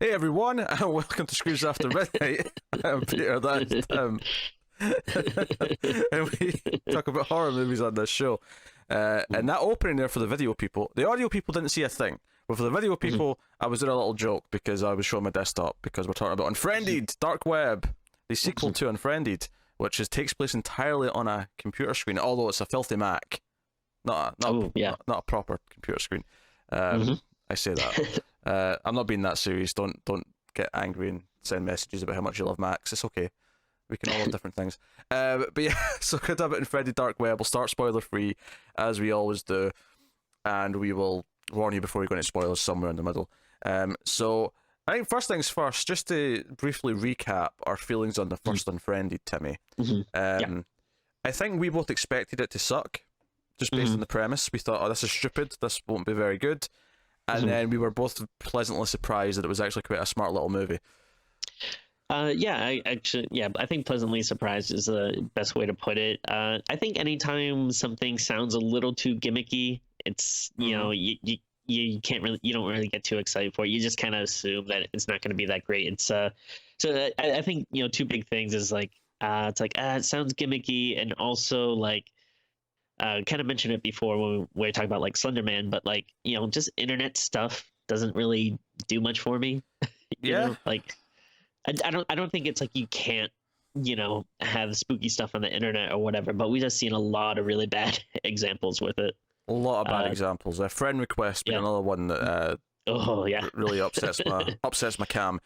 Hey everyone, and welcome to Screws After Midnight. I'm Peter, that's Tim. And we talk about horror movies on this show. And that opening there for the video people, the audio people didn't see a thing. But for the video people, I was doing a little joke because I was showing my desktop because we're talking about Unfriended, Dark Web, the sequel to Unfriended, which takes place entirely on a computer screen, although it's a filthy Mac. Not a proper computer screen. I say that. I'm not being that serious. Don't get angry and send messages about how much you love Macs. It's okay. We can all love different things. But yeah, so we're talking about Unfriended Dark Web. We'll start spoiler free, as we always do, and we will warn you before we go into spoilers somewhere in the middle. So I think first things first, just to briefly recap our feelings on the first Unfriended, Timmy. I think we both expected it to suck, just based on the premise. We thought, oh, this is stupid. This won't be very good. And then we were both pleasantly surprised that it was actually quite a smart little movie. I think pleasantly surprised is the best way to put it. I think anytime something sounds a little too gimmicky, it's you don't really get too excited for it. You just kind of assume that it's not going to be that great. It's so I think two big things is like it sounds gimmicky, and also like. Kind of mentioned it before when we were talking about like Slender Man, but like just internet stuff doesn't really do much for me. Like I don't think it's like you can't have spooky stuff on the internet or whatever, but we just seen a lot of really bad examples with it. A lot of bad examples. A friend request being another one that really upsets my cam.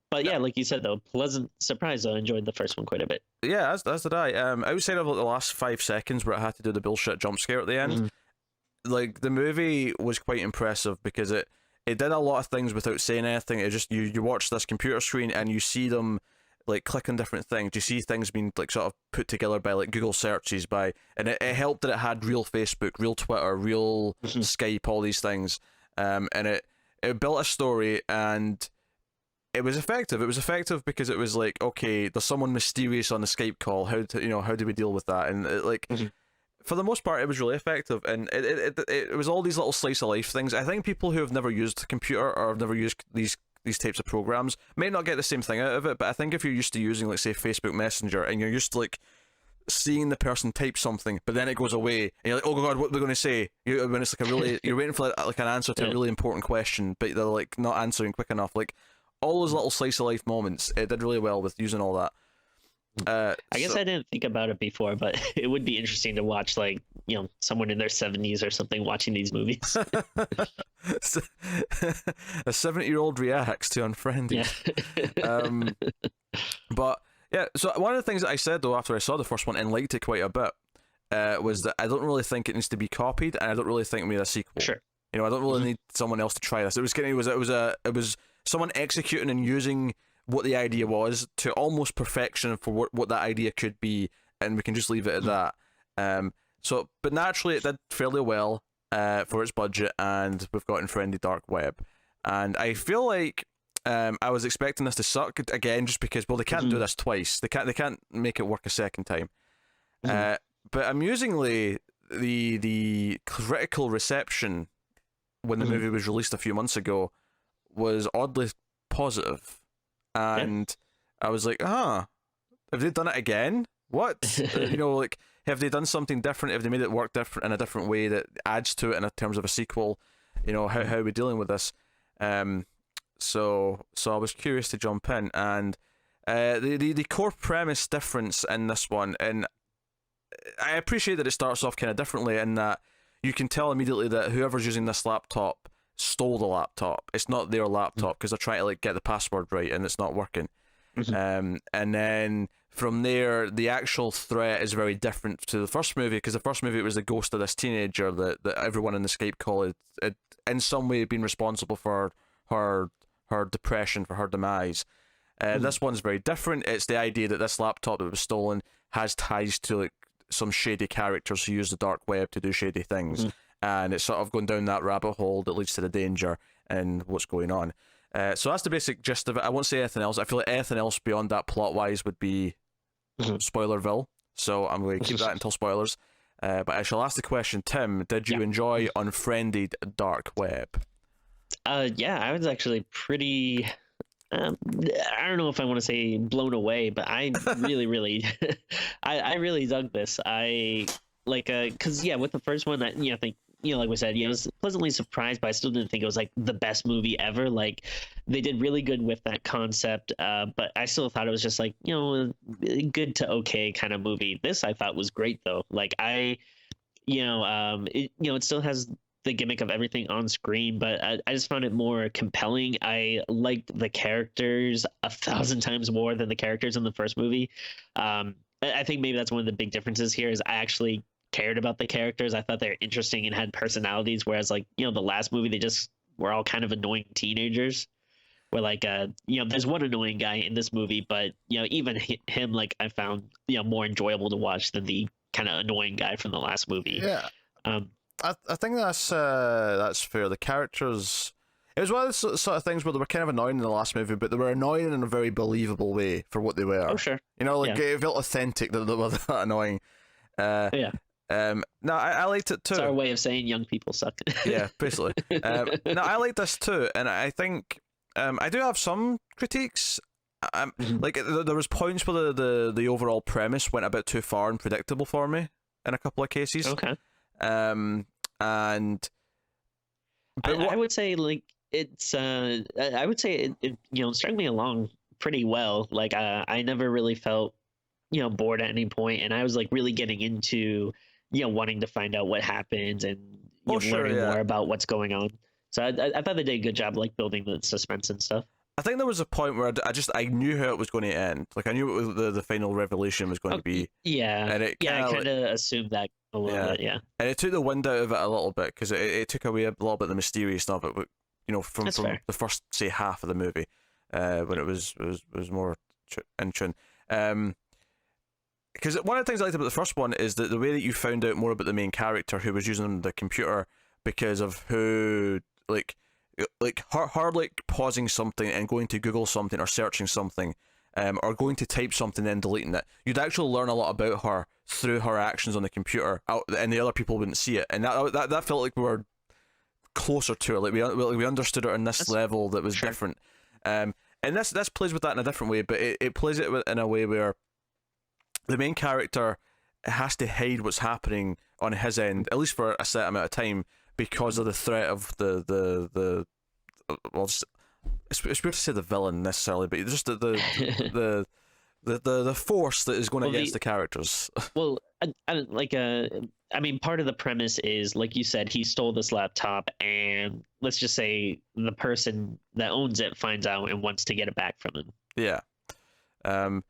But yeah, like you said though, pleasant surprise. I enjoyed the first one quite a bit. Yeah, as did I. Outside of the last 5 seconds where I had to do the bullshit jump scare at the end, like the movie was quite impressive because it did a lot of things without saying anything. It just you watch this computer screen and you see them like click on different things. You see things being like sort of put together by like Google searches and it helped that it had real Facebook, real Twitter, real Skype, all these things. And it built a story and it was effective. It was effective because it was like, okay, there's someone mysterious on the Skype call. How do we deal with that? And it, for the most part, it was really effective. And it was all these little slice of life things. I think people who have never used a computer or have never used these types of programs may not get the same thing out of it. But I think if you're used to using, like, say, Facebook Messenger, and you're used to like seeing the person type something, but then it goes away, and you're like, oh god, what are they going to say? When it's like a really, you're waiting for like an answer to a really important question, but they're like not answering quick enough. Like, all those little slice of life moments, it did really well with using all that. I guess I didn't think about it before, but it would be interesting to watch, like, someone in their 70s or something watching these movies. A 70-year-old reacts to Unfriended. Yeah. But yeah, so one of the things that I said though after I saw the first one and liked it quite a bit was that I don't really think it needs to be copied, and I don't really think we need a sequel. Sure. I don't really need someone else to try this. It was someone executing and using what the idea was to almost perfection for what that idea could be, and we can just leave it at that. But naturally it did fairly well for its budget, and we've got Unfriended Dark Web. And I feel like I was expecting this to suck again, just because, well, they can't do this twice. They can't make it work a second time. But amusingly, the critical reception when the movie was released a few months ago was oddly positive, and I was like, have they done it again? What? Like, have they done something different? Have they made it work different in a different way that adds to it in terms of a sequel? How are we dealing with this? So I was curious to jump in, and the core premise difference in this one, and I appreciate that it starts off kind of differently in that you can tell immediately that whoever's using this laptop stole the laptop. It's not their laptop because they're trying to like get the password right and it's not working. And then from there, the actual threat is very different to the first movie, because the first movie it was the ghost of this teenager that everyone in the Skype call had in some way been responsible for her depression, for her demise. This one's very different. It's the idea that this laptop that was stolen has ties to like some shady characters who use the dark web to do shady things. And it's sort of going down that rabbit hole that leads to the danger and what's going on. So that's the basic gist of it. I won't say anything else. I feel like anything else beyond that plot-wise would be Spoilerville. So I'm going to keep that until spoilers. But I shall ask the question, Tim, did you enjoy Unfriended Dark Web? Yeah, I was actually pretty. I don't know if I want to say blown away, but I really, really, I really dug this. I like, cause yeah, with the first one, I think, like we said, I was pleasantly surprised, but I still didn't think it was like the best movie ever. Like, they did really good with that concept, but I still thought it was just like, good to okay kind of movie. This I thought was great though. Like it still has the gimmick of everything on screen, but I just found it more compelling. I liked the characters a thousand times more than the characters in the first movie. I think maybe that's one of the big differences here is I actually cared about the characters. I thought they were interesting and had personalities, whereas like the last movie they just were all kind of annoying teenagers. Where like there's one annoying guy in this movie, but even him like I found more enjoyable to watch than the kind of annoying guy from the last movie. Yeah, Um, I think that's fair. The characters. It was one of the sort of things where they were kind of annoying in the last movie, but they were annoying in a very believable way for what they were. oh sure, Like yeah, it felt authentic that they were that annoying. Uh, yeah. no, I liked it too. It's our way of saying young people suck. Yeah, basically. No, I like this too, and I think I do have some critiques. Mhm. Like there was points where the overall premise went a bit too far and predictable for me in a couple of cases. Okay, And but I would say like it's I would say it struck me along pretty well. Like I never really felt bored at any point, and I was like really getting into wanting to find out what happens and oh sure, learning yeah. more about what's going on. So I thought they did a good job like building the suspense and stuff. I think there was a point where I knew how it was going to end. Like I knew what the final revelation was going to be, Yeah, and it yeah, I kind kind of assumed that a little bit. Yeah, and it took the wind out of it a little bit because it took away a little bit of the mysterious of it. From that's from fair. the first say half of the movie, when it was more in tune. Because one of the things I liked about the first one is that the way that you found out more about the main character who was using the computer because of who like her like pausing something and going to Google something or searching something, or going to type something and then deleting it. You'd actually learn a lot about her through her actions on the computer, and the other people wouldn't see it. And that felt like we were closer to her. Like we understood her on this That's level that was sure. different. And this plays with that in a different way, but it plays it in a way where the main character has to hide what's happening on his end, at least for a set amount of time, because of the threat of the well, it's weird to say the villain necessarily, but just the force that is going Well, against the characters. well, I mean, part of the premise is, like you said, he stole this laptop, and let's just say the person that owns it finds out and wants to get it back from him. Yeah. And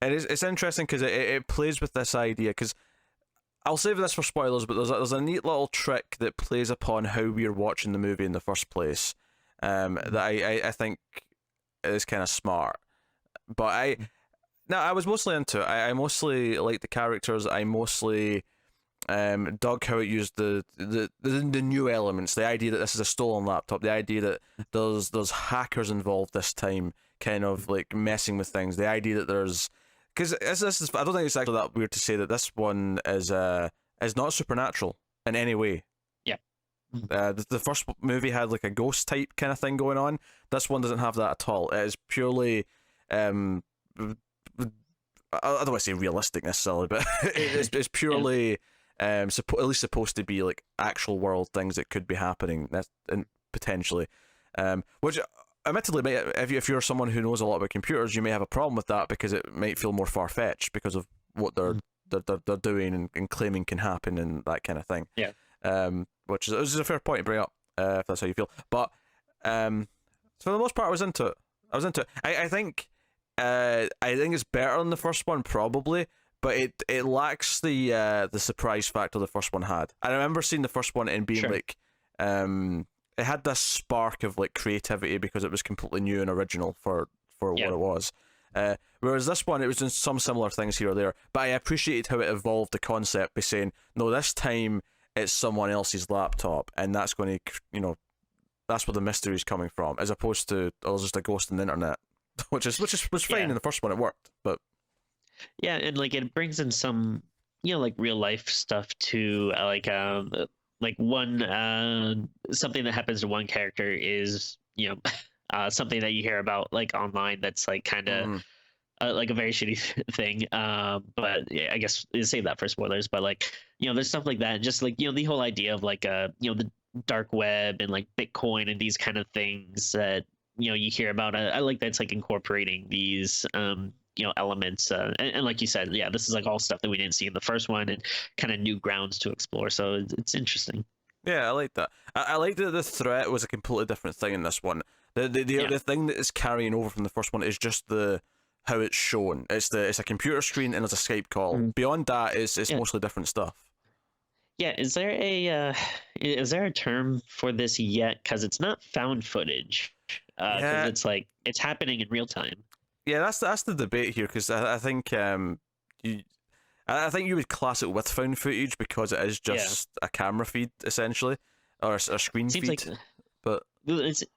it's interesting because it plays with this idea, because I'll save this for spoilers, but there's a neat little trick that plays upon how we're watching the movie in the first place, that I think is kind of smart. But I was mostly into it. I mostly liked the characters. I mostly dug how it used the new elements, the idea that this is a stolen laptop, the idea that there's hackers involved this time, kind of like messing with things, the idea that there's, because this is, I don't think it's actually that weird to say that this one is not supernatural in any way. Yeah. The first movie had like a ghost type kind of thing going on. This one doesn't have that at all. It is purely I don't want to say realistic necessarily, but it's purely at least supposed to be like actual world things that could be happening, and potentially, which admittedly, if you're someone who knows a lot about computers, you may have a problem with that because it might feel more far fetched because of what they're doing and claiming can happen and that kind of thing. Yeah. Which is a fair point to bring up, if that's how you feel. But so for the most part, I was into it. I think it's better than the first one probably, but it lacks the surprise factor the first one had. I remember seeing the first one and being Sure. like, it had this spark of like creativity because it was completely new and original for what it was. Whereas this one, it was in some similar things here or there, but I appreciated how it evolved the concept by saying, no, this time it's someone else's laptop, and that's going to, that's where the mystery is coming from, as opposed to, oh, it's just a ghost on the internet, which was fine in the first one, it worked, but Yeah, and like it brings in some like real life stuff too, like one something that happens to one character is something that you hear about like online that's like kind of Mm. like a very shitty thing. But yeah, I guess save that for spoilers. But like there's stuff like that. Just like the whole idea of like the dark web and like Bitcoin and these kind of things that you hear about. I like that's like incorporating these elements and like you said, yeah, this is like all stuff that we didn't see in the first one and kind of new grounds to explore. So it's interesting. Yeah, I like that. I like that the threat was a completely different thing in this one. Yeah. The thing that is carrying over from the first one is just the how it's shown. It's a computer screen and it's a Skype call. Beyond that, it's Yeah. mostly different stuff. Yeah, is there a term for this yet? Because it's not found footage. Because Yeah, it's like it's happening in real time. yeah, that's the debate here because I think you I think you would class it with found footage because it is Yeah, just a camera feed essentially or a screen seems feed. like But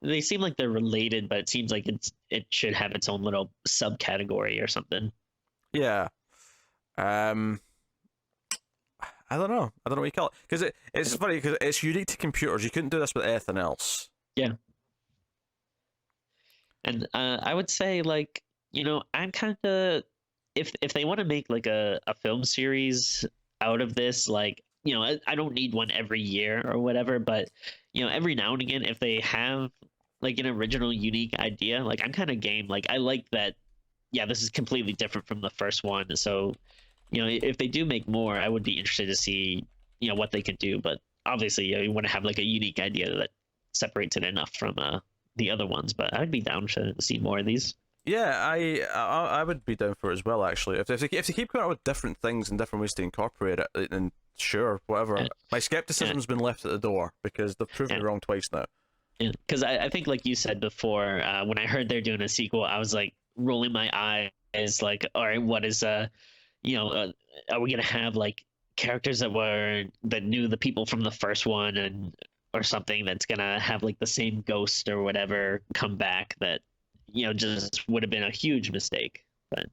they seem like they're related, but it seems like it should have its own little subcategory or something. yeah, um, I don't know. I don't know what you call it because it's funny because it's unique to computers. You couldn't do this with anything else. Yeah, and I would say like I'm kind of if they want to make like a film series out of this, like I don't need one every year or whatever, but every now and again if they have like an original unique idea, like I'm kind of game. Like I like that. Yeah, this is completely different from the first one. So if they do make more, I would be interested to see what they can do. But obviously, you want to have like a unique idea that separates it enough from the other ones. But I'd be down to see more of these. Yeah, I would be down for it as well. Actually, if they keep coming up with different things and different ways to incorporate it, then sure, whatever. Yeah. My skepticism's been left at the door because they've proven Yeah. me wrong twice now. Yeah, because I think like you said before, when I heard they're doing a sequel, I was like rolling my eyes, like, all right, what is are we gonna have like characters that knew the people from the first one and or something that's gonna have like the same ghost or whatever come back that just would have been a huge mistake. But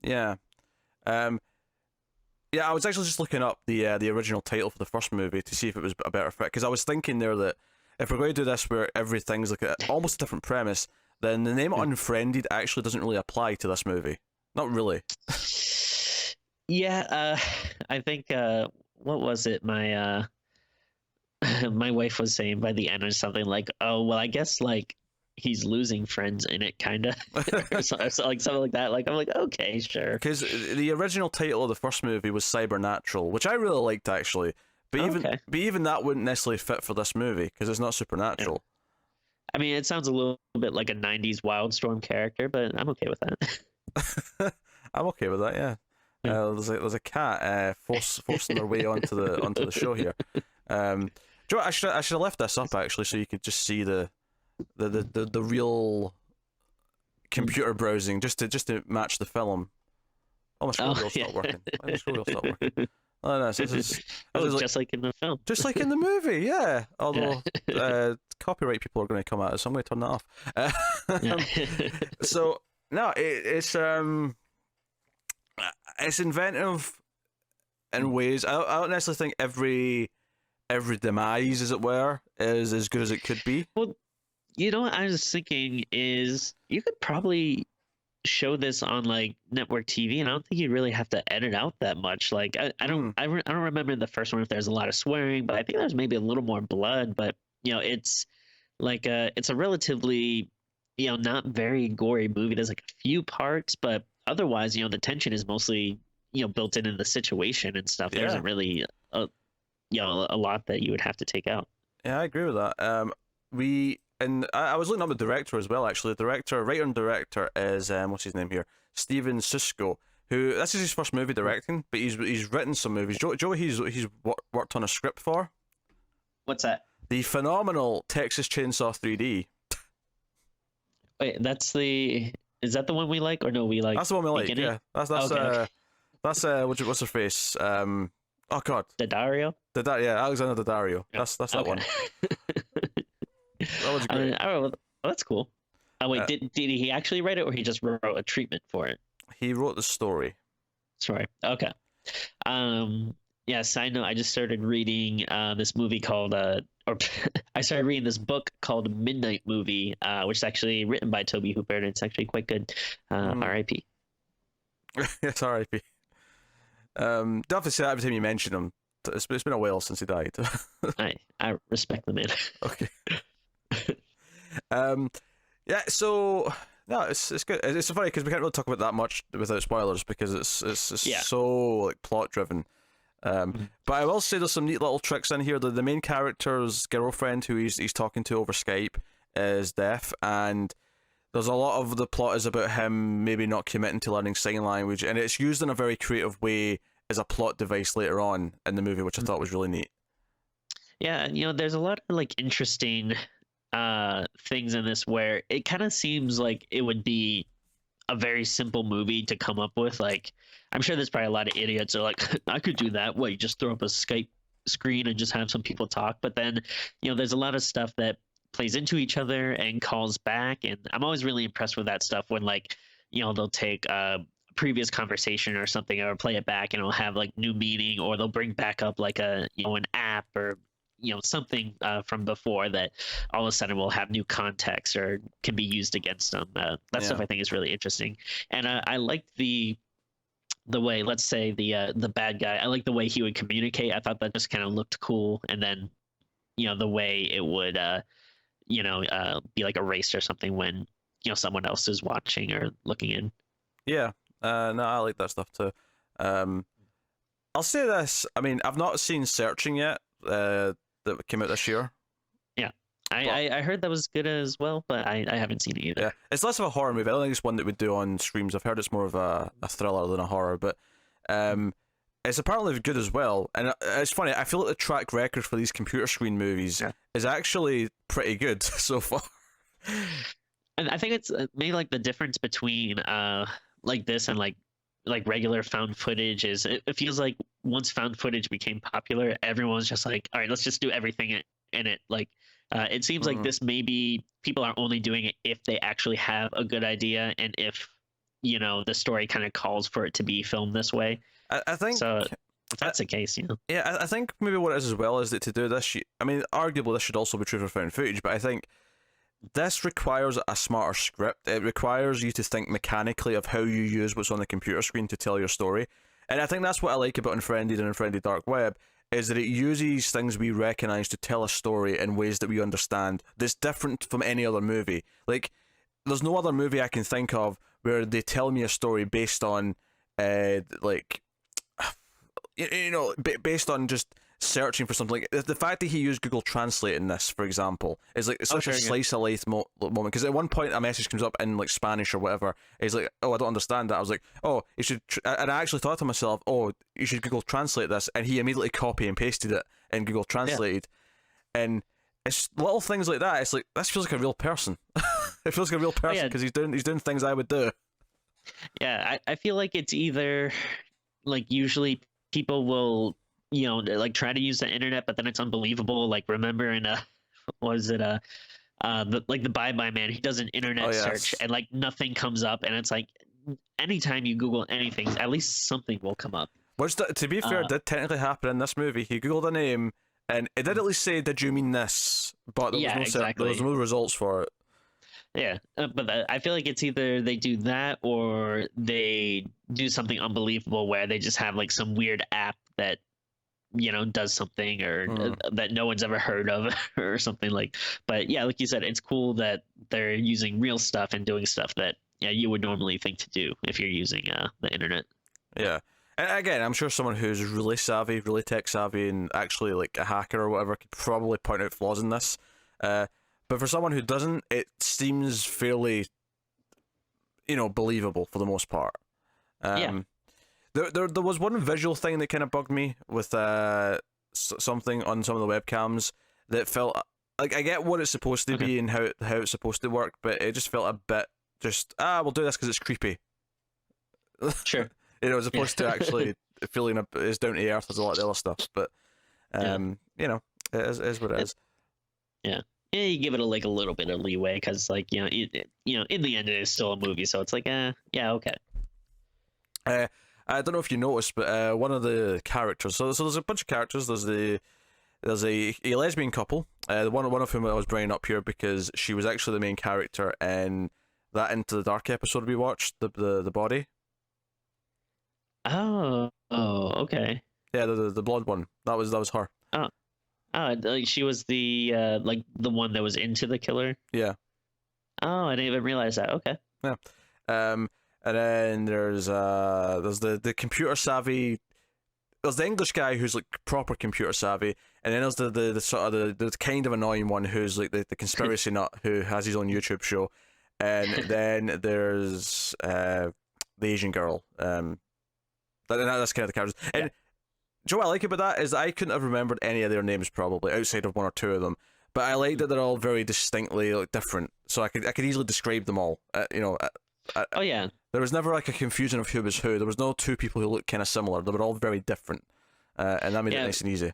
Yeah. Um. Yeah, I was actually just looking up the original title for the first movie to see if it was a better fit because I was thinking there that if we're going to do this where everything's like almost a different premise, then the name Unfriended actually doesn't really apply to this movie. Not really. yeah, I think what was it? My my wife was saying by the end or something like, "Oh, well, I guess like he's losing friends in it, kind of," or like something like that. Like I'm like, okay, sure. Because the original title of the first movie was Cybernatural, which I really liked actually. But Okay. even that wouldn't necessarily fit for this movie because it's not supernatural. I mean, it sounds a little bit like a '90s Wildstorm character, but I'm okay with that. I'm okay with that. Yeah. Yeah. There's a cat forcing their way onto the show here. Do you know what, I should have left this up actually so you could just see the real computer browsing just to match the film. Oh, my scroll wheel's yeah. not working. My scroll wheel's not working. Oh no, so this is like, just like in the film. just like in the movie, yeah. Although Yeah. copyright people are going to come at us, so I'm going to turn that off. Yeah. So no, it's inventive in ways. I don't necessarily think every demise, as it were, is as good as it could be. Well, what I was thinking is you could probably show this on like network TV, and I don't think you really have to edit out that much. Like I don't I don't remember the first one if there's a lot of swearing, but I think there's maybe a little more blood. But it's like it's a relatively not very gory movie. There's like a few parts, but otherwise the tension is mostly built in the situation and stuff. There Yeah. isn't really a lot that you would have to take out. Yeah, I agree with that. I was looking up the director as well. Actually, the writer and director is what's his name here? Steven Susco. Who this is his first movie directing, but he's written some movies. Joe, he's worked on a script for What's that? the phenomenal Texas Chainsaw 3D. Wait, is that the one we like or no? We like That's the one we like. Beginning? Yeah, that's Okay. that's what's her face? Oh God, Daddario. Alexander Daddario. That's that Okay. one. That was great. I don't know. Oh, that's cool. Oh wait, Uh, did he actually write it, or he just wrote a treatment for it? He wrote the story. Sorry. Okay. Um. Yeah, side note, I just started reading this movie called or I started reading this book called Midnight Movie, which is actually written by Toby Hooper, and it's actually quite good. Mm. R.I.P. It's R.I.P. Don't have to say that every time you mention him. It's been a while since he died. I respect the man. Okay. Um, yeah. So no, it's good. It's funny because we can't really talk about that much without spoilers because it's Yeah. so like plot driven. But I will say there's some neat little tricks in here. The main character's girlfriend, who he's talking to over Skype, is deaf, and there's a lot of the plot is about him maybe not committing to learning sign language, and it's used in a very creative way as a plot device later on in the movie, which I thought was really neat. Yeah, there's a lot of like interesting things in this where it kind of seems like it would be a very simple movie to come up with. Like, I'm sure there's probably a lot of idiots who are like, I could do that. What, you just throw up a Skype screen and just have some people talk? But then, there's a lot of stuff that plays into each other and calls back. And I'm always really impressed with that stuff when, like, they'll take a previous conversation or something or play it back and it'll have like new meaning, or they'll bring back up like an app or something from before that all of a sudden will have new context or can be used against them. That stuff I think is really interesting, and I liked the way, let's say the bad guy, I like the way he would communicate. I thought that just kind of looked cool, and then the way it would be like erased or something when someone else is watching or looking in. Yeah, no, I like that stuff too. I'll say this. I mean, I've not seen Searching yet. That came out this year. Yeah, I heard that was good as well, but I haven't seen it either. Yeah, it's less of a horror movie. I don't think it's one that we'd do on streams. I've heard it's more of a thriller than a horror, but it's apparently good as well. And it's funny. I feel like the track record for these computer screen movies is actually pretty good so far. And I think it's maybe like the difference between like this and like regular found footage is it feels like once found footage became popular, everyone's just like, all right, let's just do everything in it. Like it seems like this, maybe people are only doing it if they actually have a good idea and if the story kind of calls for it to be filmed this way. I think so. If that's the case, Yeah, I think maybe what it is as well is that to do this, I mean, arguably this should also be true for found footage, but I think this requires a smarter script. It requires you to think mechanically of how you use what's on the computer screen to tell your story. And I think that's what I like about Unfriended and Unfriended Dark Web, is that it uses things we recognize to tell a story in ways that we understand that's different from any other movie. Like, there's no other movie I can think of where they tell me a story based on, like, based on just searching for something. Like the fact that he used Google Translate in this, for example, is like such a slice of life moment. Because at one point a message comes up in like Spanish or whatever. He's like, "Oh, I don't understand that." I was like, "Oh, you should." And I actually thought to myself, "Oh, you should Google Translate this," and he immediately copy and pasted it in Google Translated. And it's little things like that. It's like, this feels like a real person. It feels like a real person because he's doing things I would do. Yeah, I feel like it's either like usually people will like try to use the internet, but then it's unbelievable. Like, remember in was it the Bye Bye Man? He does an internet search and like nothing comes up, and it's like anytime you Google anything, at least something will come up. Which, to be fair, did technically happen in this movie. He googled a name, and it did at least say, "Did you mean this?" But there was there was no results for it. Yeah, but I feel like it's either they do that or they do something unbelievable where they just have like some weird app that does something or that no one's ever heard of or something like. But yeah, like you said, it's cool that they're using real stuff and doing stuff that you would normally think to do if you're using the internet. Yeah. And again, I'm sure someone who's really savvy, really tech savvy, and actually like a hacker or whatever could probably point out flaws in this. But for someone who doesn't, it seems fairly, believable for the most part. There was one visual thing that kind of bugged me with something on some of the webcams that felt like, I get what it's supposed to be and how it's supposed to work, but it just felt a bit just, we'll do this because it's creepy. Sure. As opposed to actually feeling as down to earth as a lot of the other stuff. But it is what it is. Yeah. Yeah, you give it a little bit of leeway because, like, in the end, it is still a movie, so it's like, yeah, okay. I don't know if you noticed, but one of the characters. So there's a bunch of characters. There's a lesbian couple. One of whom I was bringing up here because she was actually the main character in that Into the Dark episode we watched. The body. Oh, okay. Yeah, the blonde one. That was her. She was the like the one that was into the killer. Yeah. Oh, I didn't even realize that. Okay. Yeah. And then there's the computer savvy. There's the English guy who's like proper computer savvy, and then there's the sort of the kind of annoying one who's like the conspiracy nut who has his own YouTube show, and then there's the Asian girl. That's kind of the characters. And Yeah. do you know what I like about that is I couldn't have remembered any of their names probably outside of one or two of them, but I like that they're all very distinctly like different, so I could easily describe them all. Oh yeah. There was never like a confusion of who was who. There was no two people who looked kind of similar. They were all very different, and that made it nice and easy.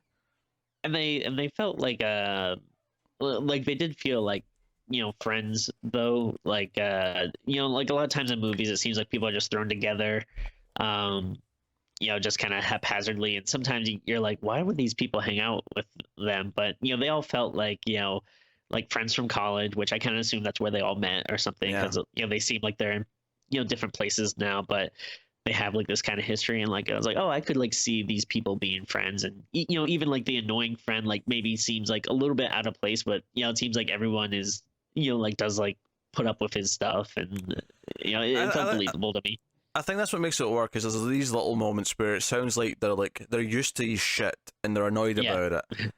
And they felt like they did feel like friends though, like like a lot of times in movies it seems like people are just thrown together, just kind of haphazardly, and sometimes you're like, why would these people hang out with them? But they all felt like like friends from college, which I kind of assume that's where they all met or something, because they seem like they're in different places now, but they have like this kind of history. And like I was like, oh, I could like see these people being friends, and even like the annoying friend like maybe seems like a little bit out of place, but it seems like everyone is like does like put up with his stuff, and it felt believable to me. I think that's what makes it work, is there's these little moments where it sounds like they're used to his shit and they're annoyed about it.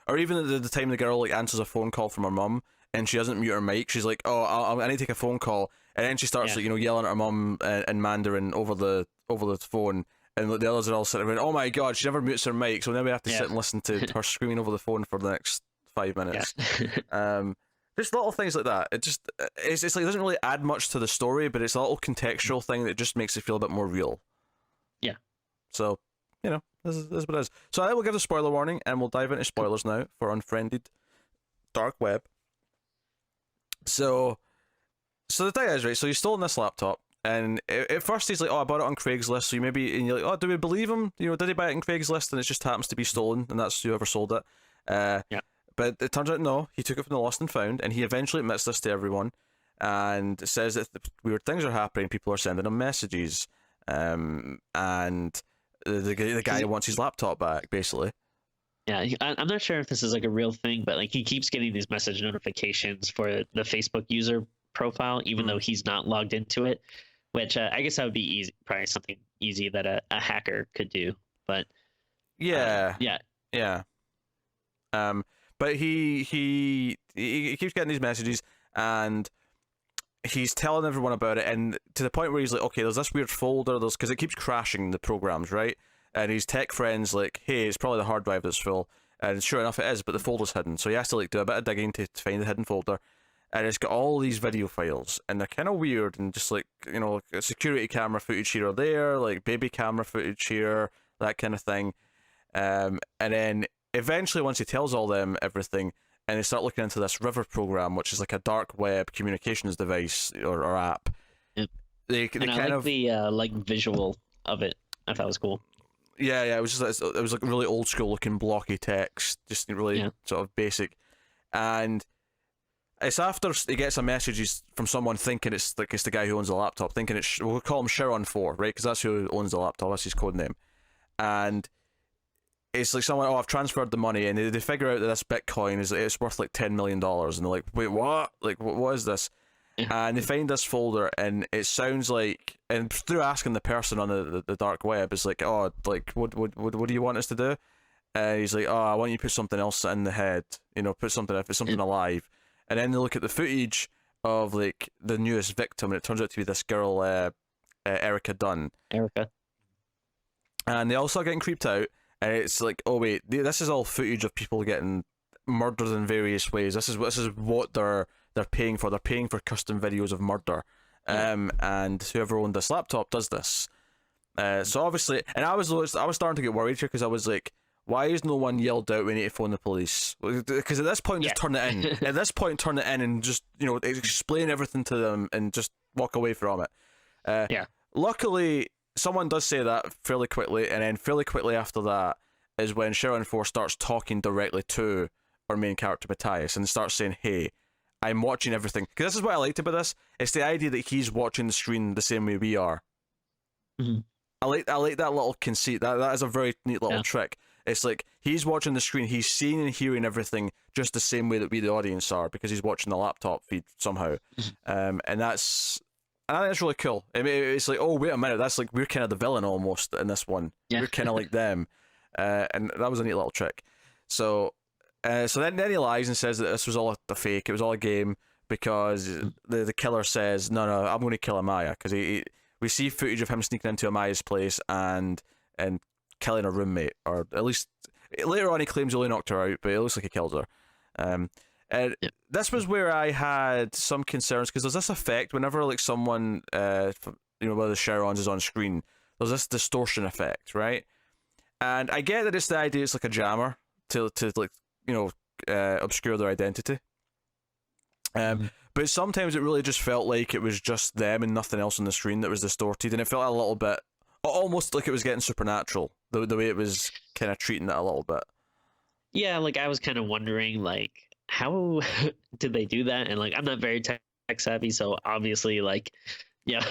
Or even the time the girl like answers a phone call from her mum and she doesn't mute her mic. She's like, "Oh, I need to take a phone call," and then she starts like yelling at her mum in Mandarin over the phone, and the others are all sitting around. Oh my god, she never mutes her mic, so now we have to sit and listen to her screaming over the phone for the next 5 minutes. Just little things like that. It's like it doesn't really add much to the story, but it's a little contextual thing that just makes it feel a bit more real. Yeah. So, this is what it is. So I will give the spoiler warning, and we'll dive into spoilers now for Unfriended Dark Web. So the thing is, right, so he's stolen this laptop, and at first he's like, oh, I bought it on Craigslist, so and you're like, oh, do we believe him? Did he buy it on Craigslist, and it just happens to be stolen, and that's whoever sold it? Yeah. But it turns out, no, he took it from the lost and found, and he eventually admits this to everyone, and says that weird things are happening, people are sending him messages, and the guy wants his laptop back, basically. Yeah, I'm not sure if this is like a real thing, but like he keeps getting these message notifications for the Facebook user profile, even though he's not logged into it, which I guess that would be easy, probably something easy that a hacker could do. But yeah. But he keeps getting these messages, and he's telling everyone about it, and to the point where he's like, okay, there's this weird folder, because it keeps crashing the programs, right? And his tech friend's like, hey, it's probably the hard drive that's full, and sure enough it is, but the folder's hidden, so he has to like do a bit of digging to find the hidden folder, and it's got all these video files, and they're kind of weird, and just like, like security camera footage here or there, like baby camera footage here, that kind of thing. And then eventually, once he tells all them everything, and they start looking into this River program, which is like a dark web communications device or app. Yep. They and I like the like visual of it. I thought it was cool. Yeah, it was just it was like really old school looking blocky text, just really sort of basic, and it's after he gets a message from someone thinking it's the guy who owns the laptop, thinking we'll call him Sharon4, right? Because that's who owns the laptop. That's his code name, and it's like someone, I've transferred the money, and they figure out that this Bitcoin it's worth like $10 million, and they're like, wait, what? Like, what is this? And they find this folder, and it sounds like, and through asking the person on the dark web, it's like, oh, like, what do you want us to do? He's like, oh, I want you to put something else in the head, put something, if it's something alive. And then they look at the footage of like the newest victim, and it turns out to be this girl, Erica Dunn. And they all start getting creeped out, and it's like, oh wait, this is all footage of people getting murdered in various ways. This is what they're paying for. They're paying for custom videos of murder. And whoever owned this laptop does this. So obviously, and I was starting to get worried here, because I was like, why is no one yelled out, we need to phone the police? Because at this point, just turn it in. At this point, turn it in and just, explain everything to them and just walk away from it. Luckily, someone does say that fairly quickly, and then fairly quickly after that is when Sharon 4 starts talking directly to our main character Matthias and starts saying, "Hey, I'm watching everything." Because this is what I liked about this. It's the idea that he's watching the screen the same way we are. Mm-hmm. I like that little conceit. That is a very neat little trick. It's like he's watching the screen, he's seeing and hearing everything just the same way that we, the audience, are, because he's watching the laptop feed somehow. And I think that's really cool. I mean, it's like, oh, wait a minute, that's like, we're kind of the villain almost in this one. Yeah. We're kind of like them. And that was a neat little trick. So then he lies and says that this was all a fake, it was all a game, because the killer says, no, I'm going to kill Amaya, because we see footage of him sneaking into Amaya's place and killing a roommate, or at least later on he claims he only knocked her out, but it looks like he killed her. And this was where I had some concerns, because there's this effect whenever like someone, whether the Sharons is on screen, there's this distortion effect, right? And I get that it's the idea, it's like a jammer to like obscure their identity. But sometimes it really just felt like it was just them and nothing else on the screen that was distorted, and it felt a little bit almost like it was getting supernatural, the way it was kind of treating it a little bit. Yeah, like I was kind of wondering, like, how did they do that? And like, I'm not very tech savvy, so obviously, like, yeah,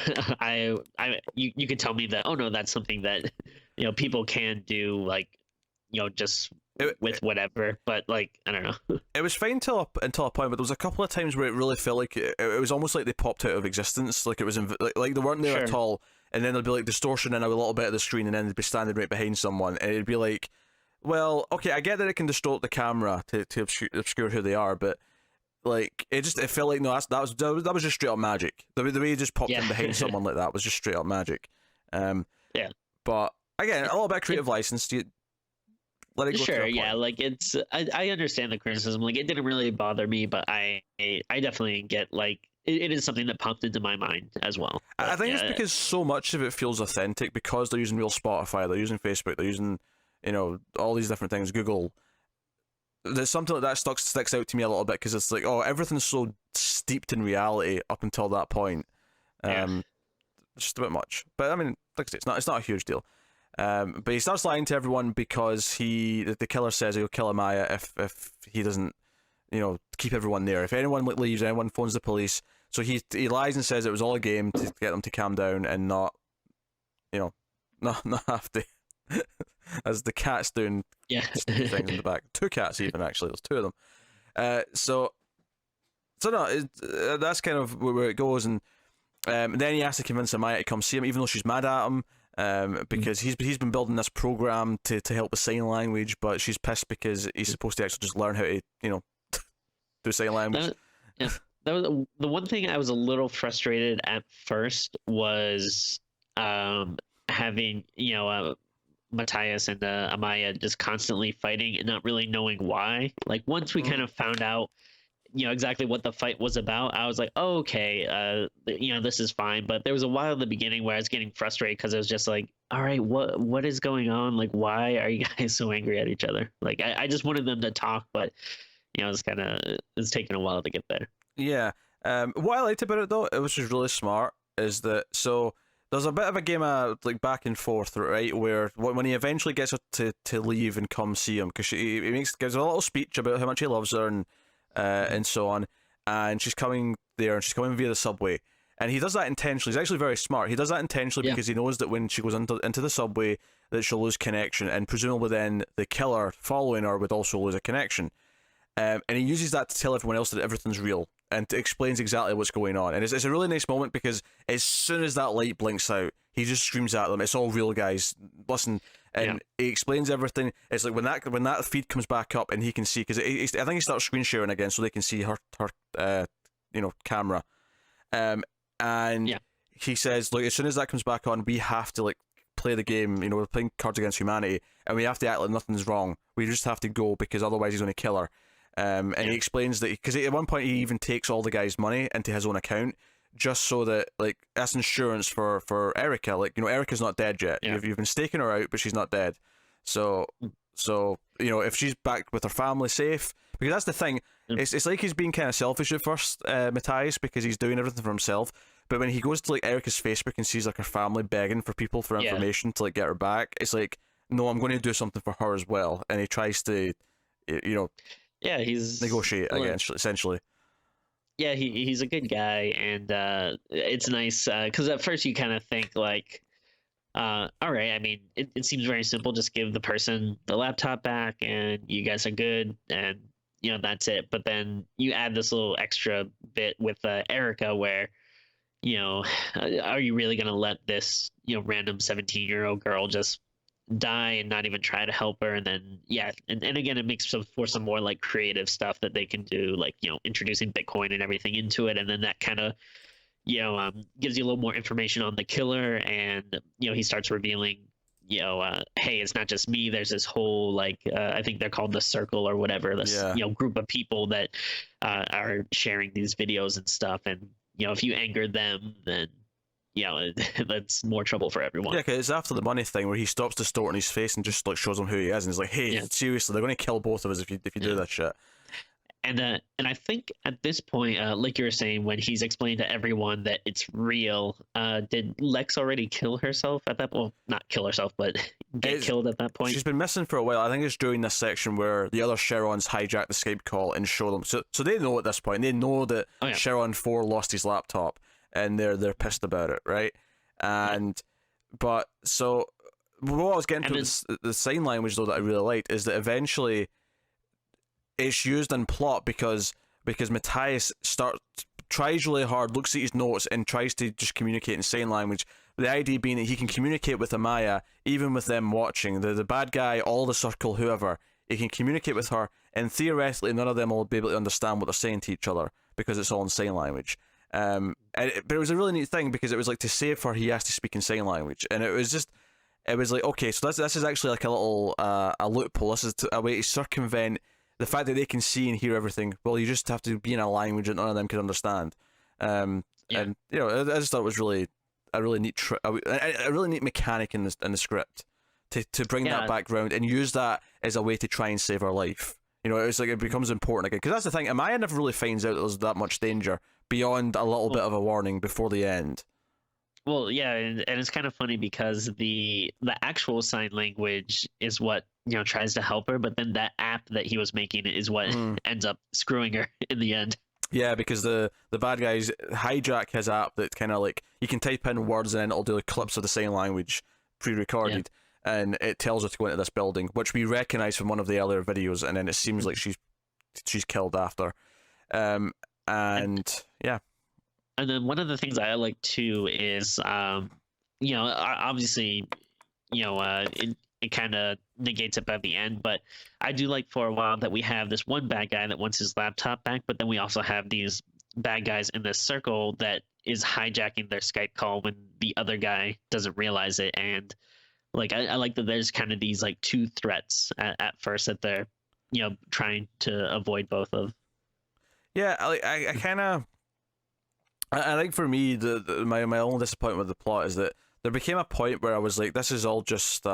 you could tell me that, oh no, that's something that people can do, like, just with whatever, but like, I don't know. It was fine until a point, but there was a couple of times where it really felt like it was almost like they popped out of existence, like it was like they weren't there at all. And then there'd be like distortion in a little bit of the screen, and then they'd be standing right behind someone, and it'd be like, well, okay, I get that it can distort the camera to obscure who they are, but like it felt like, no, that was just straight up magic. The way he just popped in behind someone like that was just straight up magic. Yeah. But again, a little bit of creative license. Let it go. Sure, yeah, like it's I understand the criticism. Like it didn't really bother me, but I definitely get like. It is something that popped into my mind as well. But, I think it's because so much of it feels authentic, because they're using real Spotify, they're using Facebook, they're using, all these different things, Google. There's something like that sticks out to me a little bit, because it's like, oh, everything's so steeped in reality up until that point. Just a bit much. But I mean, like I say, it's not a huge deal. But he starts lying to everyone because the killer says he'll kill Amaya if he doesn't, keep everyone there. If anyone leaves, anyone phones the police. So he lies and says it was all a game to get them to calm down and not have to, as the cat's doing things in the back. 2 cats even, actually. There's 2 of them. So no, that's kind of where it goes. And then he has to convince Amaya to come see him, even though she's mad at him. Because he's been building this program to help with sign language, but she's pissed because he's supposed to actually just learn how to do sign language. That was the one thing I was a little frustrated at first was having Matthias and Amaya just constantly fighting and not really knowing why. Like once we kind of found out exactly what the fight was about, I was like, oh, okay, this is fine. But there was a while in the beginning where I was getting frustrated because I was just like, all right, what is going on? Like, why are you guys so angry at each other? Like, I just wanted them to talk, but it's taking a while to get there. Yeah. What I liked about it though, it was just really smart, is that so there's a bit of a game of like back and forth, right? Where when he eventually gets her to leave and come see him, because he gives a little speech about how much he loves her and so on, and she's coming there, and she's coming via the subway, and he does that intentionally. He's actually very smart. He does that intentionally because he knows that when she goes into the subway, that she'll lose connection, and presumably then the killer following her would also lose a connection. And he uses that to tell everyone else that everything's real, and explains exactly what's going on. And it's a really nice moment, because as soon as that light blinks out, he just screams at them, "It's all real, guys. Listen." And he explains everything. It's like when that feed comes back up and he can see, because I think he starts screen sharing again so they can see her camera. And he says, look, as soon as that comes back on, we have to like play the game. We're playing Cards Against Humanity, and we have to act like nothing's wrong. We just have to go, because otherwise he's going to kill her. And he explains that, because at one point he even takes all the guy's money into his own account, just so that, like, that's insurance for Erica. Like, Erica's not dead yet. You've been staking her out, but she's not dead. So if she's back with her family safe, because that's the thing. It's like he's being kind of selfish at first, Matthias, because he's doing everything for himself. But when he goes to like Erica's Facebook and sees like her family begging for people for information to like get her back, it's like, no, I'm going to do something for her as well. And he tries to, he's negotiate again, essentially. Yeah, he's a good guy, and it's nice because at first you kind of think like, all right, I mean, it seems very simple. Just give the person the laptop back, and you guys are good, and that's it. But then you add this little extra bit with Erica, where are you really gonna let this random 17-year-old girl just die and not even try to help her? And then and again, it makes for some more like creative stuff that they can do, like introducing Bitcoin and everything into it, and then that kind of gives you a little more information on the killer, and he starts revealing hey, it's not just me, there's this whole like I think they're called the Circle or whatever, this group of people that are sharing these videos and stuff, and if you anger them, then that's more trouble for everyone. Yeah, because it's after the money thing where he stops the store in his face and just like shows him who he is, and he's like, hey, seriously, they're going to kill both of us if you do that shit. And I think at this point, like you were saying, when he's explained to everyone that it's real, did Lex already kill herself at that point? Well, not kill herself, but get killed at that point? She's been missing for a while. I think it's during this section where the other Sherrons hijack the Skype call and show them. So they know at this point. They know that Sherron 4 lost his laptop, and they're pissed about it, right? And but so what I was getting to the sign language though that I really liked is that eventually it's used in plot because Matthias tries really hard, looks at his notes and tries to just communicate in sign language. The idea being that he can communicate with Amaya even with them watching. The bad guy, all the Circle, whoever, he can communicate with her, and theoretically none of them will be able to understand what they're saying to each other because it's all in sign language. But it was a really neat thing because it was like, to save her he has to speak in sign language, and it was like, okay, so this is actually like a little a loophole. This is a way to circumvent the fact that they can see and hear everything. Well, you just have to be in a language that none of them can understand. And I just thought it was really a really neat a really neat mechanic in the script to bring that background and use that as a way to try and save her life. It's like it becomes important again, because that's the thing. Amaya never really finds out that there's that much danger beyond a little bit of a warning before the end. Well, yeah, and it's kind of funny because the actual sign language is what tries to help her, but then that app that he was making is what ends up screwing her in the end. Yeah, because the bad guys hijack his app that kind of like, you can type in words and then it'll do like clips of the sign language pre-recorded, and it tells her to go into this building, which we recognize from one of the earlier videos, and then it seems like she's killed after. And then one of the things I like too is, obviously, it kind of negates it by the end, but I do like for a while that we have this one bad guy that wants his laptop back, but then we also have these bad guys in this circle that is hijacking their Skype call when the other guy doesn't realize it. And like, I like that there's kind of these like two threats at first that they're, trying to avoid both of. Yeah, I kind of, I think for me, my only disappointment with the plot is that there became a point where I was like, this is all just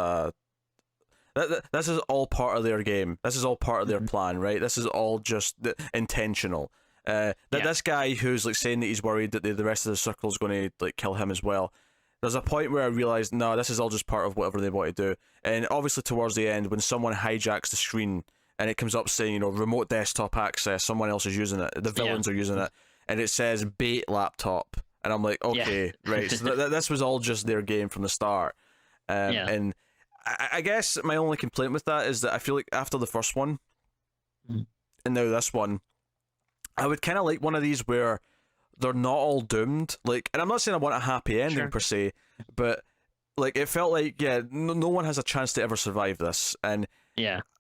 this is all part of their game. This is all part of their plan, right? This is all just intentional. This guy who's like saying that he's worried that the rest of the circle is going to like kill him as well. There's a point where I realized, no, this is all just part of whatever they want to do. And obviously towards the end, when someone hijacks the screen and it comes up saying, remote desktop access, someone else is using it, the villains are using it, and it says bait laptop, and I'm like, okay, right. So this was all just their game from the start. And I guess my only complaint with that is that I feel like after the first one, and now this one, I would kind of like one of these where they're not all doomed. Like, and I'm not saying I want a happy ending per se, but like it felt like, no one has a chance to ever survive this. And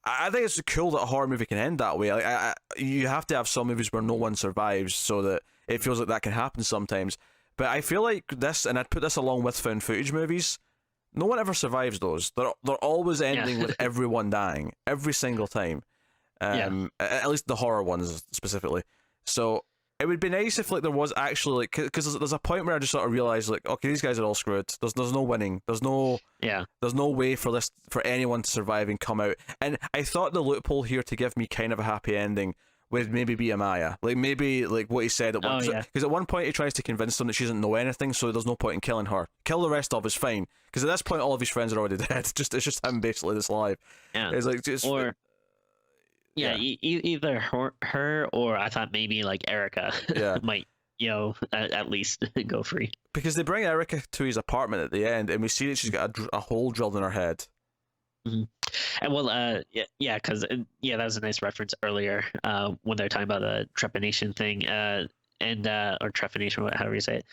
I think it's cool that a horror movie can end that way. Like, you have to have some movies where no one survives so that it feels like that can happen sometimes. But I feel like this, and I'd put this along with found footage movies, no one ever survives those. They're always ending with everyone dying every single time. At least the horror ones specifically. So it would be nice if like there was actually like, because there's a point where I just sort of realized like, okay, these guys are all screwed. There's no winning. There's no way for anyone to survive and come out. And I thought the loophole here to give me kind of a happy ending would maybe be Amaya. Like maybe like what he said at one, Oh yeah. because at one point he tries to convince them that she doesn't know anything, so there's no point in killing her. Kill the rest of us, fine. Because at this point all of his friends are already dead. It's just him basically that's alive. Yeah. It's like just Or yeah, yeah. either her or I thought maybe like Erica Yeah. might at least go free. Because they bring Erica to his apartment at the end, and we see that she's got a hole drilled in her head. Mm-hmm. And well, yeah, because yeah, that was a nice reference earlier when they're talking about the trepanation thing, and or trepanation, however you say it.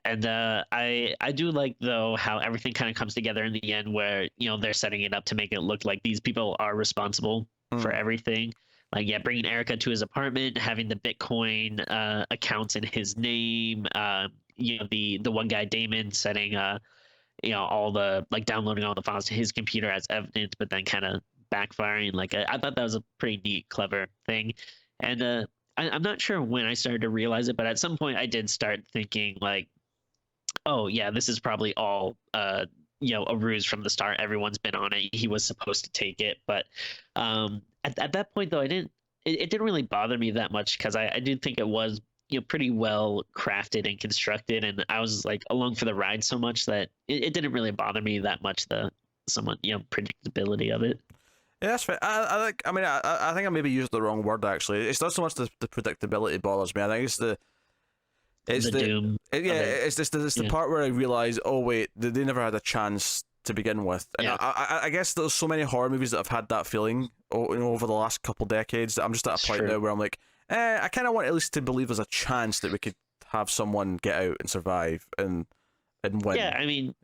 And I do like though how everything kind of comes together in the end, where they're setting it up to make it look like these people are responsible for everything. Like yeah, bringing Erica to his apartment, having the Bitcoin accounts in his name. The one guy Damon setting all the like downloading all the files to his computer as evidence, but then kind of backfiring. Like I thought that was a pretty neat, clever thing. And I'm not sure when I started to realize it, but at some point I did start thinking like, oh yeah, this is probably all a ruse from the start. Everyone's been on it. He was supposed to take it, but at that point though, it didn't really bother me that much because I did think it was pretty well crafted and constructed, and I was like along for the ride so much that it didn't really bother me that much, the somewhat predictability of it. Yeah, that's fair. I think I maybe used the wrong word actually. It's not so much the predictability bothers me. I think it's the doom. It's the part where I realize, oh wait, they never had a chance to begin with. And I guess there's so many horror movies that have had that feeling over the last couple decades that I'm just at a point now where I'm like, I kind of want at least to believe there's a chance that we could have someone get out and survive and win. Yeah, I mean,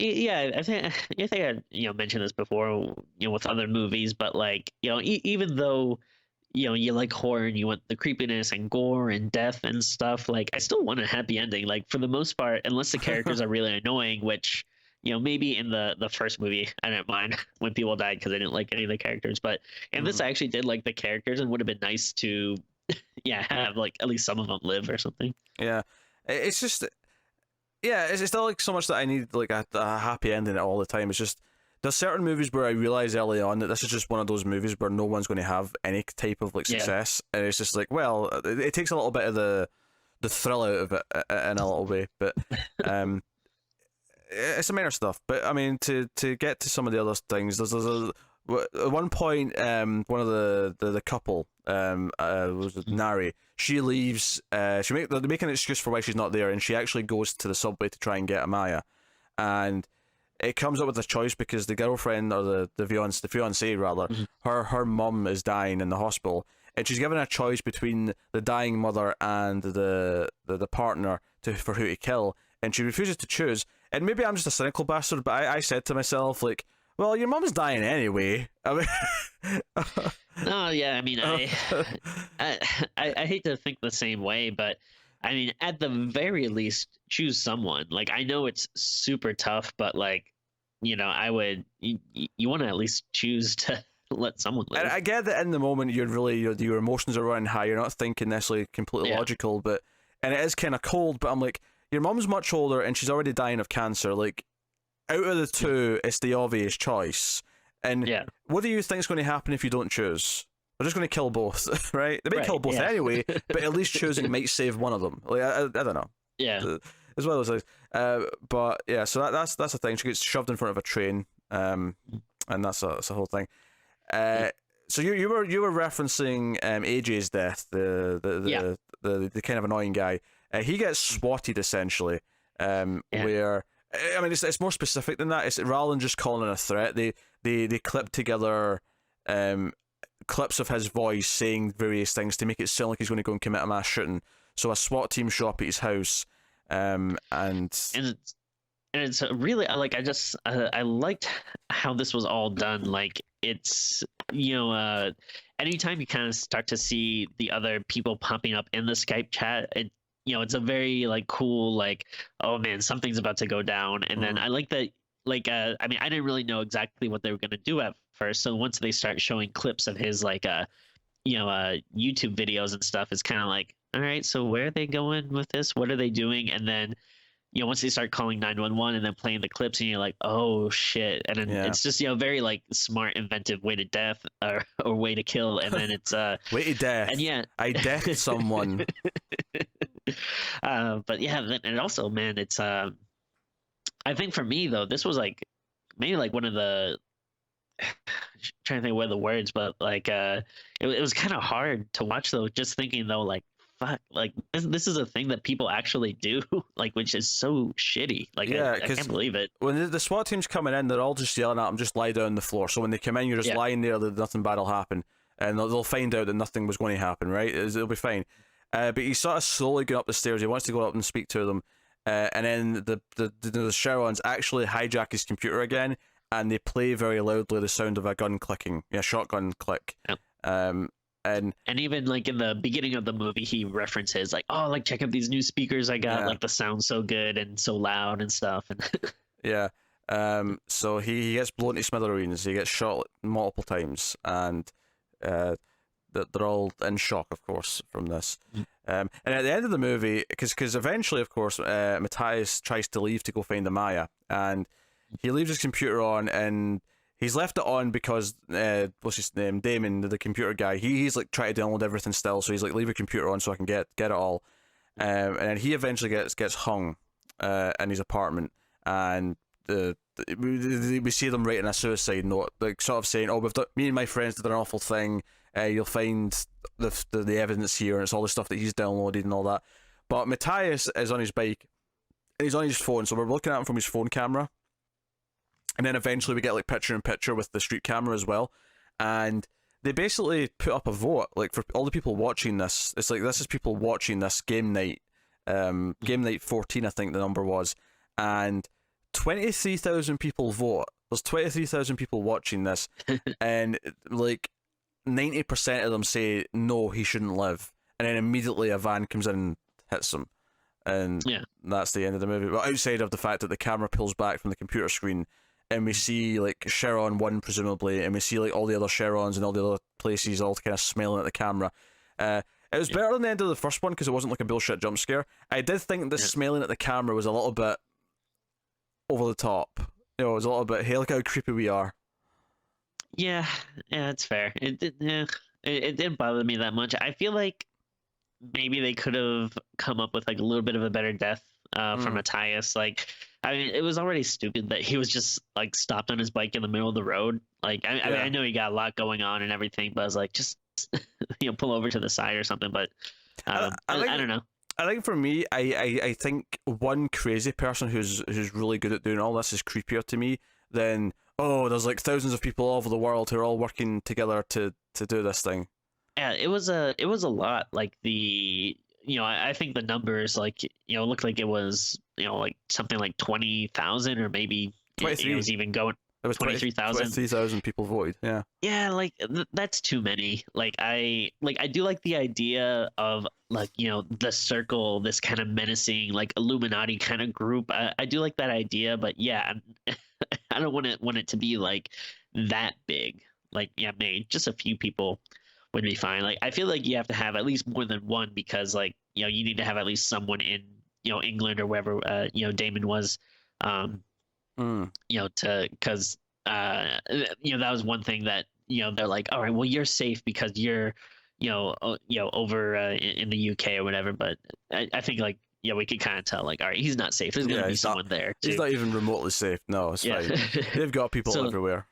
yeah, I think I mentioned this before, with other movies, but like, even though you like horror and you want the creepiness and gore and death and stuff, like I still want a happy ending. Like for the most part, unless the characters are really annoying, which maybe in the first movie I didn't mind when people died because I didn't like any of the characters, but in this I actually did like the characters and would have been nice to have like at least some of them live or something. Yeah, it's just it's not like so much that I need like a happy ending all the time. It's just there's certain movies where I realize early on that this is just one of those movies where no one's going to have any type of like success, and it's just like, well, it takes a little bit of the thrill out of it in a little way, but it's a minor stuff. But I mean, to get to some of the other things, there's at one point, one of the couple, was Nari. She leaves. They're making an excuse for why she's not there, and she actually goes to the subway to try and get Amaya, and it comes up with a choice because the girlfriend or the fiance rather, her mum is dying in the hospital, and she's given a choice between the dying mother and the partner for who to kill, and she refuses to choose. And maybe I'm just a cynical bastard, but I said to myself like, well, your mum's dying anyway. I mean, no, yeah, I mean, I hate to think the same way, but I mean, at the very least, choose someone. Like, I know it's super tough, but like, I would. You want to at least choose to let someone live. I get that in the moment, you're really your emotions are running high. You're not thinking necessarily completely logical, and it is kind of cold. But I'm like, your mum's much older and she's already dying of cancer. Like, out of the two, it's the obvious choice. And what do you think is going to happen if you don't choose? They're just going to kill both, right? They may kill both anyway, but at least choosing might save one of them. Like I don't know. Yeah. As well as but yeah, so that's the thing. She gets shoved in front of a train, and that's a whole thing. So you were referencing AJ's death, the kind of annoying guy. He gets swatted essentially. Where I mean, it's more specific than that. It's rather than just calling it a threat. They clip together clips of his voice saying various things to make it sound like he's going to go and commit a mass shooting. So a SWAT team show up at his house, and it's really like I liked how this was all done. Like it's anytime you kind of start to see the other people popping up in the Skype chat, it's a very like cool, like, oh man, something's about to go down. And then I like that, like, I mean, I didn't really know exactly what they were going to do at first. So once they start showing clips of his like, YouTube videos and stuff, it's kind of like, all right, so where are they going with this? What are they doing? And then, once they start calling 911 and then playing the clips, and you're like, oh shit, and then Yeah. it's just very like smart, inventive way to death or way to kill, and then it's Way to death. and yeah, I deathed someone. but yeah, and also, man, it's I think for me though, this was like maybe like one of the trying to think what the words, but like it was kind of hard to watch though. Just thinking though, like fuck, like this is a thing that people actually do, like which is so shitty. Like Yeah, I can't believe it. When the SWAT team's coming in, they're all just yelling at them, just lie down on the floor. So when they come in, you're just lying there, that nothing bad will happen, and they'll find out that nothing was going to happen. Right? It'll be fine. But he's sort of slowly going up the stairs. He wants to go up and speak to them, and then the Sherrons actually hijack his computer again, and they play very loudly the sound of a gun clicking, shotgun click. Yep. And even like in the beginning of the movie, he references like, oh, like check out these new speakers I got, like the sound's so good and so loud and stuff. And yeah. So he gets blown to smithereens. He gets shot multiple times, and they're all in shock, of course, from this. And at the end of the movie, because eventually, of course, Matthias tries to leave to go find Amaya, and he leaves his computer on, and he's left it on because what's his name, Damon, the computer guy. He's like trying to download everything still, so he's like, leave your computer on so I can get it all. And then he eventually gets hung in his apartment, and we see them writing a suicide note, like sort of saying, "Oh, me and my friends did an awful thing. You'll find the evidence here, and it's all the stuff that he's downloaded and all that." But Matthias is on his bike, and he's on his phone, so we're looking at him from his phone camera. And then eventually we get like picture in picture with the street camera as well, and they basically put up a vote, like for all the people watching this. It's like, this is people watching this game night, game night 14, I think the number was, and 23,000 people vote. There's 23,000 people watching this, and like 90% of them say no, he shouldn't live, and then immediately a van comes in and hits him, and that's the end of the movie. But outside of the fact that the camera pulls back from the computer screen, and we see like Sherron 1 presumably, and we see like all the other Sherrons and all the other places all kind of smiling at the camera. It was better than the end of the first one because it wasn't like a bullshit jump scare. I did think the smiling at the camera was a little bit over the top. It was a little bit, hey, look how creepy we are. Yeah, that's fair. It didn't bother me that much. I feel like maybe they could have come up with like a little bit of a better death for Matthias. Like, I mean, it was already stupid that he was just like stopped on his bike in the middle of the road. Like, I mean, I know he got a lot going on and everything, but I was like, just pull over to the side or something. But I don't know. I think for me, I think one crazy person who's really good at doing all this is creepier to me than, oh, there's like thousands of people all over the world who are all working together to do this thing. Yeah, it was a lot. Like I think the numbers looked like it was like something like 20,000 or maybe it was even going. It was 23,000. 23,000 people voted. Yeah. Yeah, like that's too many. Like I do like the idea of like the circle, this kind of menacing like Illuminati kind of group. I do like that idea, but yeah, I don't want it to be like that big. Like maybe just a few people would be fine. Like I feel like you have to have at least more than one because like you need to have at least someone in England or wherever Damon was. Because that was one thing that they're like, all right, well you're safe because you're over in the UK or whatever. But I think like we could kind of tell like, all right, he's not safe. There's gonna be someone there too. He's not even remotely safe. No, it's fine. They've got people everywhere.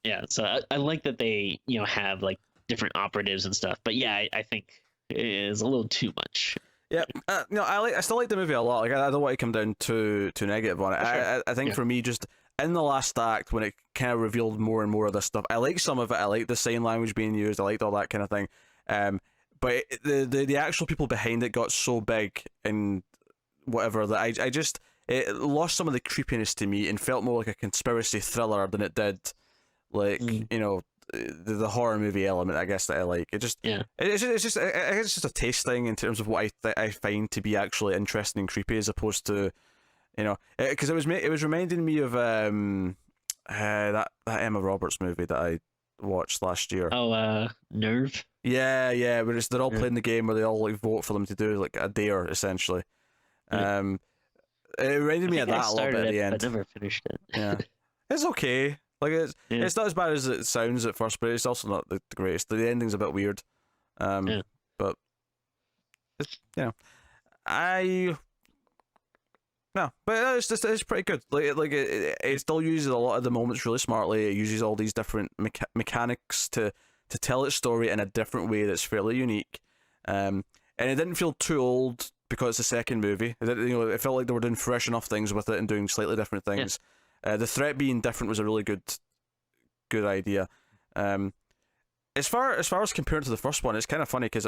Yeah, so I like that they have like different operatives and stuff. But yeah, I think it is a little too much. Yeah, I still like the movie a lot. Like I don't want to come down too negative on it. Sure. I think for me, just in the last act when it kind of revealed more and more of this stuff, I like some of it. I like the sign language being used. I liked all that kind of thing. But the actual people behind it got so big and whatever that it lost some of the creepiness to me and felt more like a conspiracy thriller than it did like the horror movie element, I guess, that I like. It's just a taste thing in terms of what I find to be actually interesting and creepy, as opposed to, because it was reminding me of that Emma Roberts movie that I watched last year. Oh, Nerve. Yeah, where they're all playing the game where they all like vote for them to do like a dare essentially. It reminded me I of think I that a little bit started at the it, end. but never finished it. Yeah, it's okay. Like Yeah. it's not as bad as it sounds at first, but it's also not the greatest. The ending's a bit weird. Yeah. But it's, I no, but it's pretty good. It still uses a lot of the moments really smartly. It uses all these different mechanics to tell its story in a different way that's fairly unique. And it didn't feel too old because it's the second movie. It felt like they were doing fresh enough things with it and doing slightly different things. Yeah. The threat being different was a really good idea. As far as compared to the first one, it's kind of funny because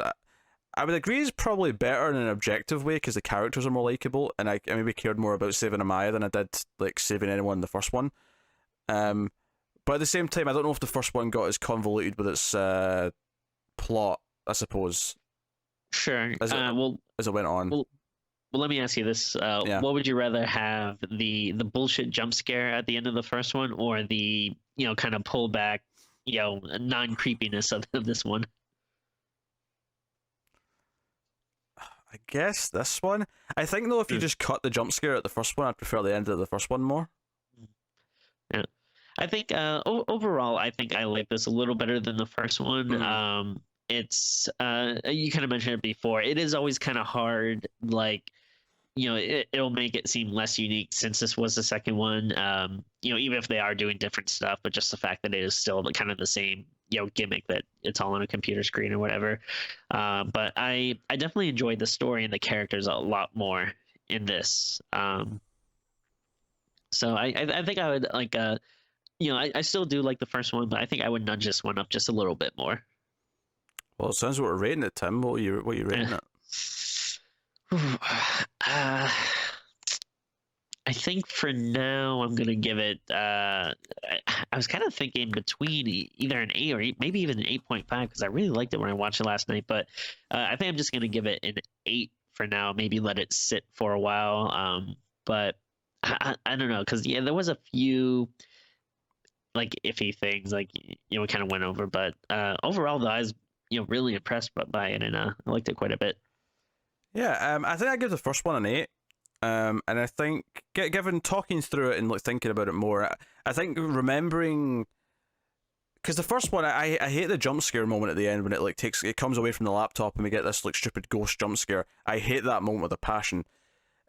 I would agree it's probably better in an objective way because the characters are more likable, and I maybe cared more about saving Amaya than I did like saving anyone in the first one. But at the same time, I don't know if the first one got as convoluted with its plot, I suppose. Sure. As it went on. Well, let me ask you this: What would you rather have, the bullshit jump scare at the end of the first one, or the kind of pullback, non creepiness of this one? I guess this one. I think though, if you just cut the jump scare at the first one, I'd prefer the end of the first one more. Yeah, I think overall, I think I like this a little better than the first one. Mm-hmm. It's you kind of mentioned it before. It is always kind of hard, like it'll make it seem less unique since this was the second one. Even if they are doing different stuff, but just the fact that it is still kind of the same gimmick, that it's all on a computer screen or whatever. But I definitely enjoyed the story and the characters a lot more in this. So I think I would like I still do like the first one, but I think I would nudge this one up just a little bit more. Well, it sounds like we're rating it, Tim. What are you rating it? I think for now I'm gonna give it. I was kind of thinking between either an 8 or maybe even an 8.5 because I really liked it when I watched it last night. But I think I'm just gonna give it an 8 for now. Maybe let it sit for a while. But I don't know, because there was a few like iffy things, like we kind of went over. But overall, though, I was really impressed by it, and I liked it quite a bit. Yeah, I think I give the first one an 8. And I think, given talking through it and like thinking about it more, I think remembering, because the first one, I hate the jump scare moment at the end when it comes away from the laptop and we get this like stupid ghost jump scare. I hate that moment with a passion.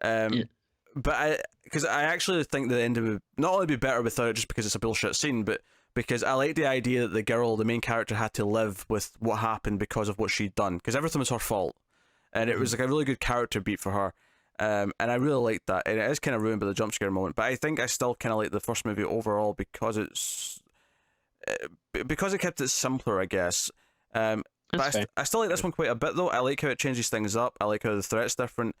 But because I actually think the ending would not only be better without it just because it's a bullshit scene, but because I like the idea that the main character, had to live with what happened because of what she'd done, because everything was her fault, and it was like a really good character beat for her. And I really liked that, and it is kind of ruined by the jump scare moment. But I think I still kind of like the first movie overall because it kept it simpler, I guess. But I still like this one quite a bit, though. I like how it changes things up. I like how the threat's different.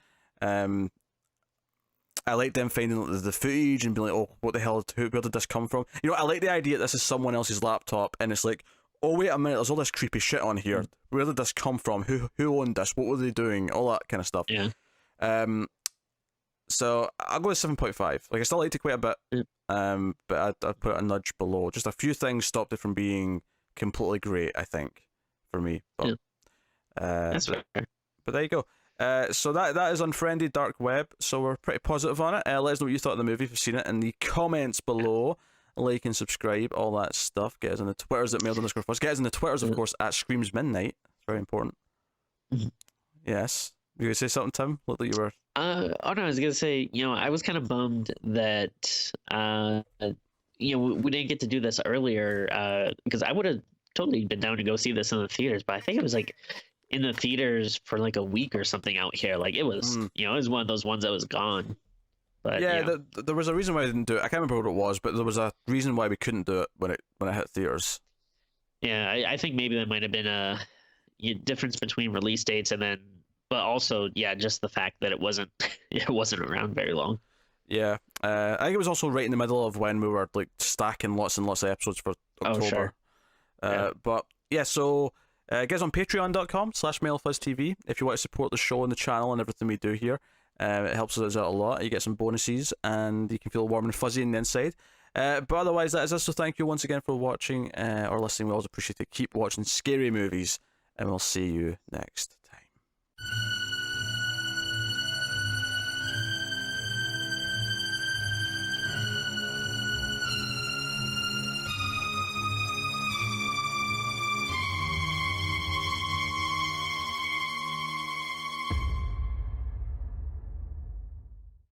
I like them finding the footage and being like, oh, what the hell? Where did this come from? I like the idea that this is someone else's laptop, and it's like, oh wait a minute, there's all this creepy shit on here. Where did this come from? Who owned this? What were they doing? All that kind of stuff. Yeah. So I'll go with 7.5. Like, I still liked it quite a bit. But I'd put it a nudge below. Just a few things stopped it from being completely great, I think, for me. But, that's fair. But there you go. So that is Unfriended Dark Web. So we're pretty positive on it. Let us know what you thought of the movie if you've seen it in the comments below. Like and subscribe, all that stuff. Get us on the Twitters at mailed_fuzz. Get us on the Twitters, of course, at Screams Midnight. It's very important. Yes. You gonna say something, Tim? Looked like you were. Oh no, I was gonna say, I was kind of bummed that we didn't get to do this earlier, because I would have totally been down to go see this in the theaters, but I think it was like in the theaters for like a week or something out here. Like it was, it was one of those ones that was gone. But yeah, there was a reason why I didn't do it. I can't remember what it was, but there was a reason why we couldn't do it when it hit theaters. Yeah, I think maybe there might have been a difference between release dates, and then, but also, just the fact that it wasn't around very long. Yeah, I think it was also right in the middle of when we were like stacking lots and lots of episodes for October. Oh, sure. But yeah, so get us on patreon.com/MailFuzzTV if you want to support the show and the channel and everything we do here. It helps us out a lot. You get some bonuses and you can feel warm and fuzzy on the inside. But otherwise, that is us. So thank you once again for watching or listening. We always appreciate it. Keep watching scary movies, and we'll see you next time.